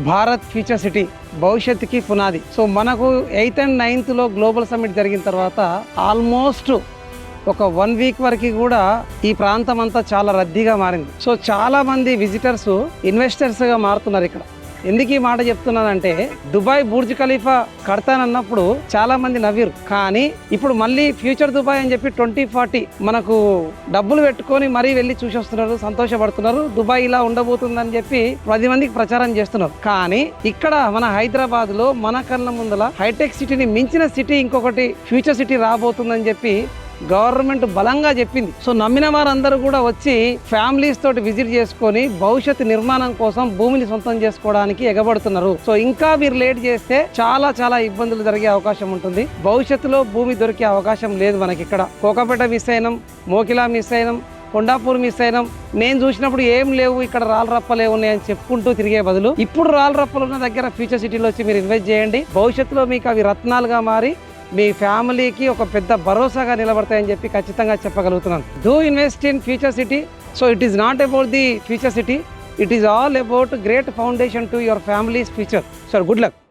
Bharat future city భవిష్యత్తుకి పునాది. So మనకు 8th and 9th global summit జరిగిన తర్వాత ఆల్మోస్ట్ ఒక 1 వీక్ వరకు కూడా ఈ ప్రాంతం అంతా చాలా రద్దీగా మారింది. సో చాలా మంది విజిటర్స్ ఇన్వెస్టర్స్గా మారుతున్నారు ఇక్కడ. ఎందుకు ఈ మాట చెప్తున్నానంటే, దుబాయ్ బుర్జ్ ఖలీఫా కడతానన్నప్పుడు చాలా మంది నవ్విరు. కానీ ఇప్పుడు మళ్ళీ ఫ్యూచర్ దుబాయ్ అని చెప్పి 2040 మనకు డబ్బులు పెట్టుకొని మరీ వెళ్ళి చూసి వస్తున్నారు, సంతోషపడుతున్నారు. దుబాయ్ ఇలా ఉండబోతుందని చెప్పి 10 మందికి ప్రచారం చేస్తున్నారు. కానీ ఇక్కడ మన హైదరాబాద్ లో మన కళ్ళ ముందల హైటెక్ సిటీని మించిన సిటీ ఇంకొకటి ఫ్యూచర్ సిటీ రాబోతుందని చెప్పి గవర్నమెంట్ బలంగా చెప్పింది. సో నమ్మిన వారందరూ కూడా వచ్చి ఫ్యామిలీస్ తోటి విజిట్ చేసుకొని భవిష్యత్తు నిర్మాణం కోసం భూమిని సొంతం చేసుకోవడానికి ఎగబడుతున్నారు. సో ఇంకా మీరు లేట్ చేస్తే చాలా ఇబ్బందులు జరిగే అవకాశం ఉంటుంది. భవిష్యత్తులో భూమి దొరికే అవకాశం లేదు మనకి. ఇక్కడ కోకాపేట మిస్ అయినాం, మోకిలా మిస్ అయినాం, కొండాపూర్ మిస్ అయినాం. నేను చూసినప్పుడు ఏం లేవు, ఇక్కడ రాళ్ళరప్పలే ఉన్నాయని చెప్పుకుంటూ తిరిగే బదులు ఇప్పుడు రాళ్ళరప్పలు ఉన్న దగ్గర ఫ్యూచర్ సిటీలో వచ్చి మీరు ఇన్వెస్ట్ చేయండి. భవిష్యత్తులో మీకు అవి రత్నాలుగా మారి మీ ఫ్యామిలీకి ఒక పెద్ద భరోసాగా నిలబడతాయని చెప్పి ఖచ్చితంగా చెప్పగలుగుతున్నాను. Do invest in future city. So it is not about the future city, it is all about great foundation to your family's future. So good luck.